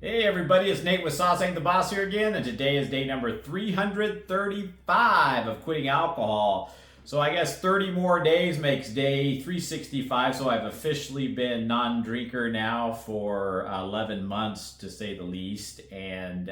Hey everybody, it's Nate with Sauce Ain't the Boss here again, and today is day number 335 of quitting alcohol. So I guess 30 more days makes day 365, so I've officially been non-drinker now for 11 months to say the least, and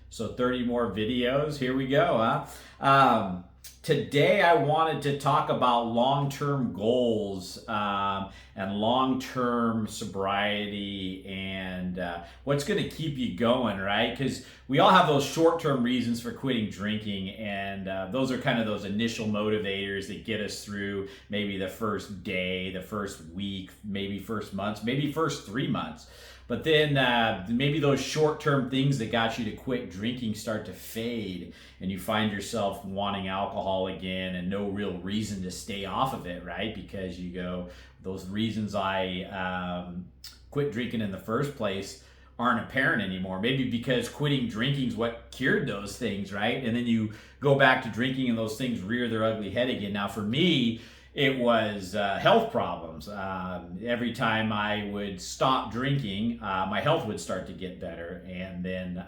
so 30 more videos, here we go, huh? Today I wanted to talk about long-term goals and long-term sobriety and what's going to keep you going, right? Because we all have those short-term reasons for quitting drinking, and those are kind of those initial motivators that get us through maybe the first day, the first week, maybe first months, maybe first 3 months. But then maybe those short-term things that got you to quit drinking start to fade, and you find yourself wanting alcohol again and no real reason to stay off of it, right? Because you go, those reasons I quit drinking in the first place aren't apparent anymore. Maybe because quitting drinking is what cured those things, right? And then you go back to drinking and those things rear their ugly head again. Now for me, it was health problems. Every time I would stop drinking, my health would start to get better, and then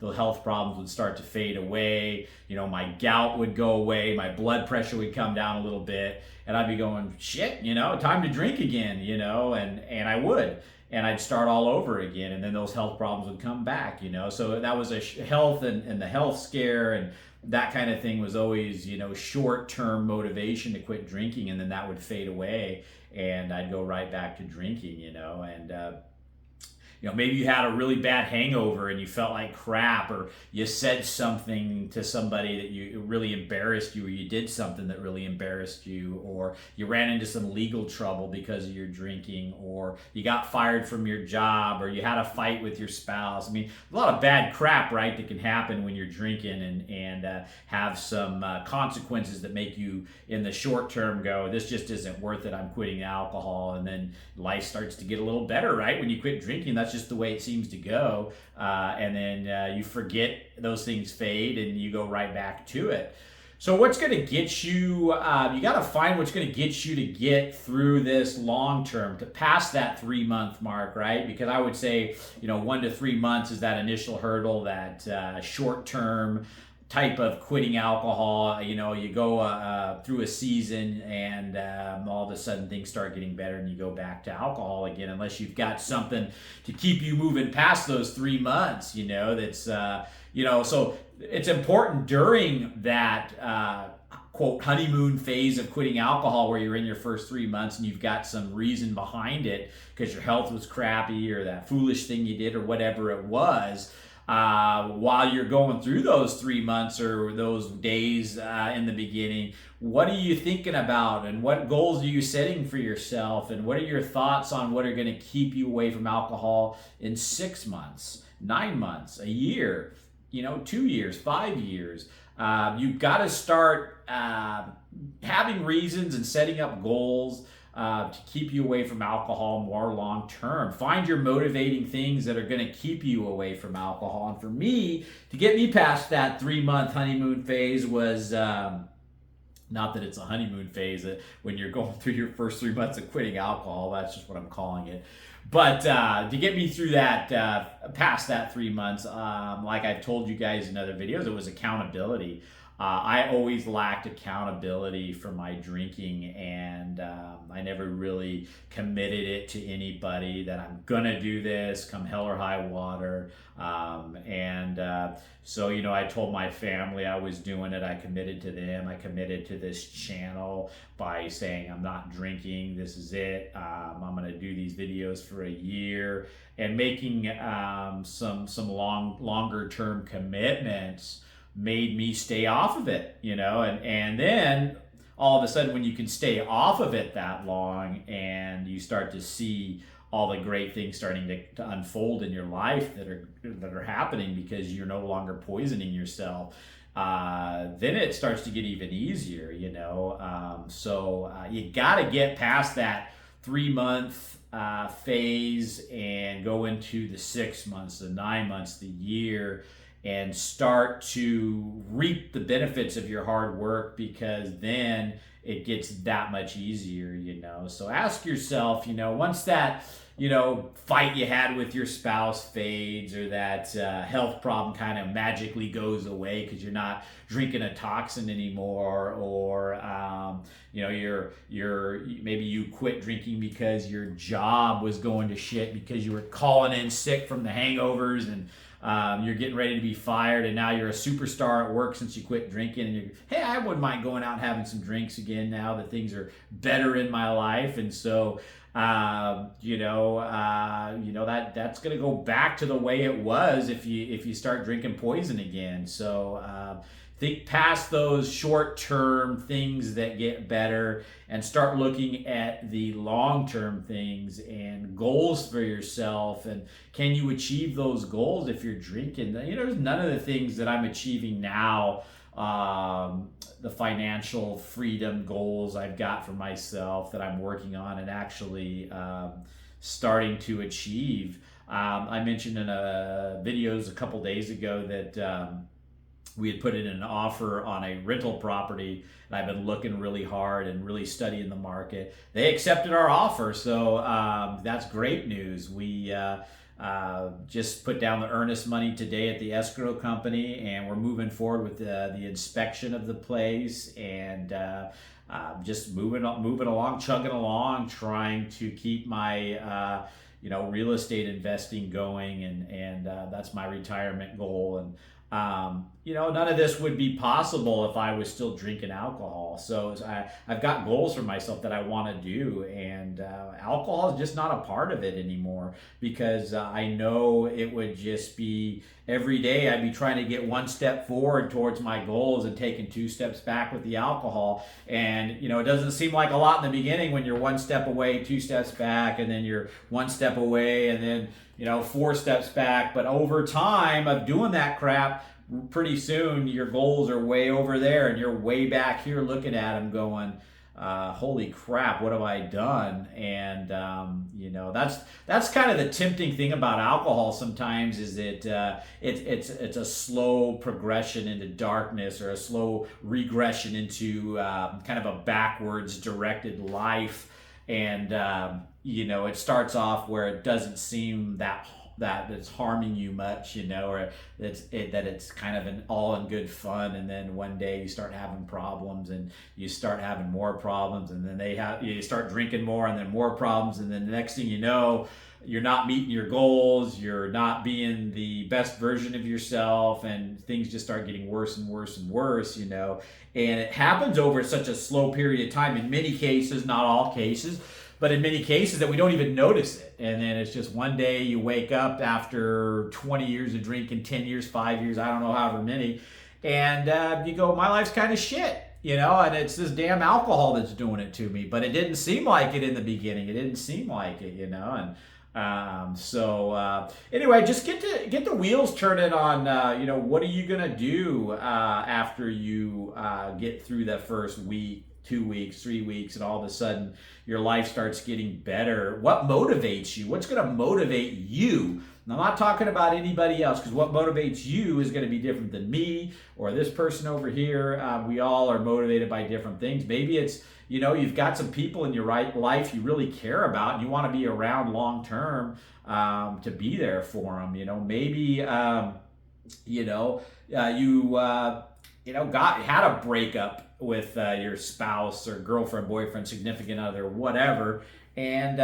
the health problems would start to fade away. You know, my gout would go away, my blood pressure would come down a little bit, and I'd be going, shit, you know, time to drink again, you know, and I would. And I'd start all over again, and then those health problems would come back, you know. So that was a health and the health scare, and that kind of thing was always, you know, short-term motivation to quit drinking, and then that would fade away, and I'd go right back to drinking, you know. And you know, maybe you had a really bad hangover and you felt like crap, or you said something to somebody that you really embarrassed you, or you did something that really embarrassed you, or you ran into some legal trouble because of your drinking, or you got fired from your job, or you had a fight with your spouse. I mean, a lot of bad crap, right, that can happen when you're drinking and have some consequences that make you in the short term go, this just isn't worth it, I'm quitting alcohol. And then life starts to get a little better, right? When you quit drinking, that's just the way it seems to go, and then you forget, those things fade, and you go right back to it. So what's going to get you, you got to find what's going to get you to get through this long term, to pass that 3 month mark, right? Because I would say, you know, 1 to 3 months is that initial hurdle, that short term type of quitting alcohol. You know, you go through a season, and all of a sudden things start getting better, and you go back to alcohol again, unless you've got something to keep you moving past those 3 months, you know. That's you know, so it's important during that quote honeymoon phase of quitting alcohol, where you're in your first 3 months and you've got some reason behind it, because your health was crappy, or that foolish thing you did, or whatever it was. While you're going through those 3 months or those days in the beginning, what are you thinking about, and what goals are you setting for yourself, and what are your thoughts on what are going to keep you away from alcohol in 6 months, 9 months, a year, you know, 2 years, 5 years? You've got to start having reasons and setting up goals to keep you away from alcohol more long term. Find your motivating things that are going to keep you away from alcohol. And for me, to get me past that 3 month honeymoon phase was, not that it's a honeymoon phase, when you're going through your first 3 months of quitting alcohol, that's just what I'm calling it. But to get me through that, past that 3 months, like I've told you guys in other videos, it was accountability. I always lacked accountability for my drinking, and I never really committed it to anybody that I'm gonna do this come hell or high water. So, you know, I told my family I was doing it. I committed to them. I committed to this channel by saying, I'm not drinking. This is it. I'm gonna do these videos for a year, and making some longer term commitments made me stay off of it, you know. And then all of a sudden, when you can stay off of it that long, and you start to see all the great things starting to unfold in your life that are happening because you're no longer poisoning yourself, then it starts to get even easier, you know. So you got to get past that 3 month phase and go into the 6 months, the 9 months, the year, and start to reap the benefits of your hard work, because then it gets that much easier, you know. So ask yourself, you know, once that fight you had with your spouse fades, or that health problem kind of magically goes away because you're not drinking a toxin anymore, or maybe you quit drinking because your job was going to shit because you were calling in sick from the hangovers, and you're getting ready to be fired, and now you're a superstar at work since you quit drinking, and you're, hey, I wouldn't mind going out and having some drinks again now that things are better in my life. And so that's going to go back to the way it was if you start drinking poison again. So think past those short-term things that get better and start looking at the long-term things and goals for yourself. And can you achieve those goals if you're drinking? There's none of the things that I'm achieving now, the financial freedom goals I've got for myself that I'm working on and actually starting to achieve. I mentioned in videos a couple days ago that we had put in an offer on a rental property, and I've been looking really hard and really studying the market. They accepted our offer, so that's great news. We just put down the earnest money today at the escrow company, and we're moving forward with the inspection of the place, and just moving along, chugging along, trying to keep my real estate investing going, and that's my retirement goal. And none of this would be possible if I was still drinking alcohol. So I've got goals for myself that I want to do, and alcohol is just not a part of it anymore, because I know it would just be every day I'd be trying to get one step forward towards my goals and taking 2 steps back with the alcohol. And it doesn't seem like a lot in the beginning when you're 1 step away, 2 steps back, and then you're 1 step away, and then 4 steps back. But over time of doing that crap, pretty soon your goals are way over there, and you're way back here looking at them going, holy crap, what have I done? And that's kind of the tempting thing about alcohol sometimes, is that it's a slow progression into darkness, or a slow regression into kind of a backwards directed life. And it starts off where it doesn't seem that it's harming you much, or that it's kind of an all in good fun, and then one day you start having problems, and you start having more problems, and then you start drinking more, and then more problems, and then the next thing you know, you're not meeting your goals, you're not being the best version of yourself, and things just start getting worse and worse and worse, and it happens over such a slow period of time in many cases, not all cases, but in many cases that we don't even notice it. And then it's just one day you wake up after 20 years of drinking, 10 years, 5 years, I don't know, however many, and you go, my life's kind of shit, and it's this damn alcohol that's doing it to me. But it didn't seem like it in the beginning. It didn't seem like it, and anyway, just get the wheels turning on, what are you going to do after you get through that first week, 2 weeks, 3 weeks, and all of a sudden your life starts getting better. What motivates you? What's going to motivate you? And I'm not talking about anybody else, because what motivates you is going to be different than me or this person over here. We all are motivated by different things. Maybe it's, you've got some people in your life you really care about, and you want to be around long term to be there for them. Maybe had a breakup with your spouse or girlfriend, boyfriend, significant other, whatever, and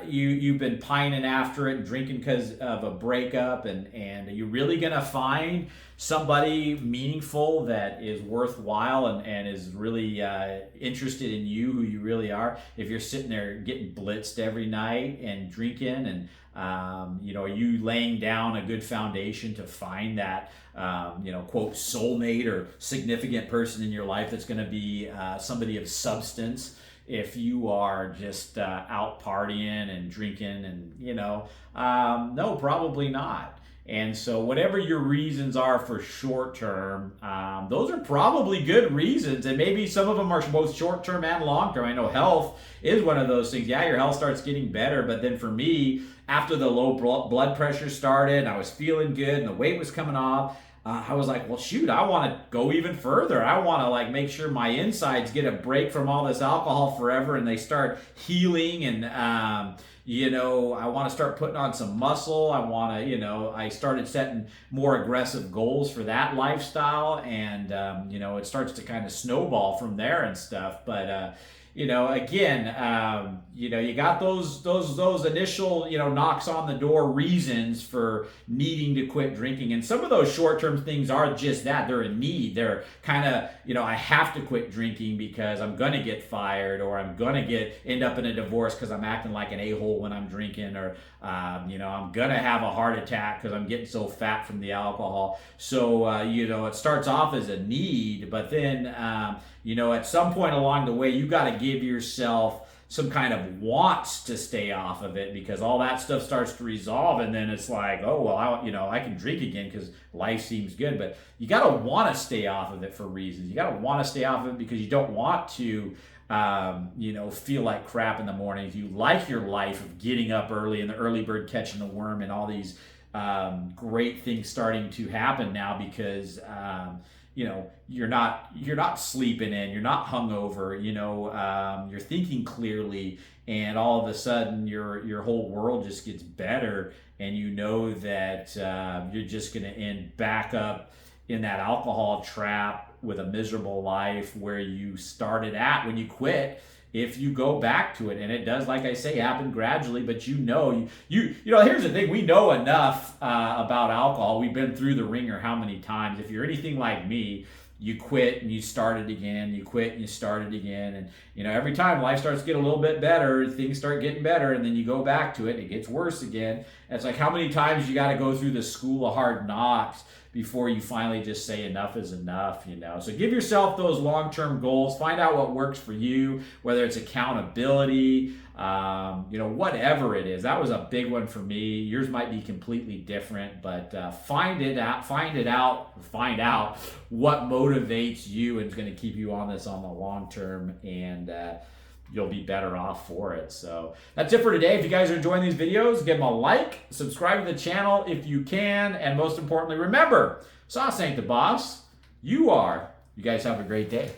you've been pining after it and drinking because of a breakup, and are you really gonna find somebody meaningful that is worthwhile and is really interested in you, who you really are, if you're sitting there getting blitzed every night and drinking? And are you laying down a good foundation to find that quote soulmate or significant person in your life that's going to be somebody of substance, if you are just out partying and drinking? And no, probably not. And so whatever your reasons are for short term, those are probably good reasons, and maybe some of them are both short term and long term. I know health is one of those things. Yeah, your health starts getting better, but then for me, after the low blood pressure started, I was feeling good and the weight was coming off, I was like, well, shoot, I want to go even further. I want to like make sure my insides get a break from all this alcohol forever, and they start healing. And I want to start putting on some muscle. I want to, I started setting more aggressive goals for that lifestyle, and it starts to kind of snowball from there and stuff. But again, you got those initial, knocks on the door reasons for needing to quit drinking. And some of those short-term things are just that. They're a need. They're kind of, I have to quit drinking because I'm going to get fired, or I'm going to end up in a divorce because I'm acting like an a-hole when I'm drinking, or, I'm going to have a heart attack because I'm getting so fat from the alcohol. So, it starts off as a need, but then, at some point along the way, you got to give yourself some kind of wants to stay off of it, because all that stuff starts to resolve, and then it's like, oh well, I can drink again because life seems good. But you got to want to stay off of it for reasons. You got to want to stay off of it because you don't want to feel like crap in the mornings. You like your life of getting up early and the early bird catching the worm and all these great things starting to happen now, because you're not sleeping in, you're not hungover, you're thinking clearly, and all of a sudden your whole world just gets better, and that you're just going to end back up in that alcohol trap with a miserable life where you started at when you quit, if you go back to it. And it does, like I say, happen gradually, but you here's the thing, we know enough about alcohol. We've been through the ringer how many times. If you're anything like me, you quit and you start it again, you quit and you start it again, and every time life starts to get a little bit better, things start getting better, and then you go back to it and it gets worse again. And it's like, how many times you got to go through the school of hard knocks before you finally just say enough is enough, So give yourself those long-term goals. Find out what works for you, whether it's accountability, whatever it is. That was a big one for me. Yours might be completely different, but find out what motivates you and is going to keep you on this on the long term, and you'll be better off for it. So that's it for today. If you guys are enjoying these videos, give them a like, subscribe to the channel if you can, and most importantly, remember, sauce ain't the boss, you are. You guys have a great day.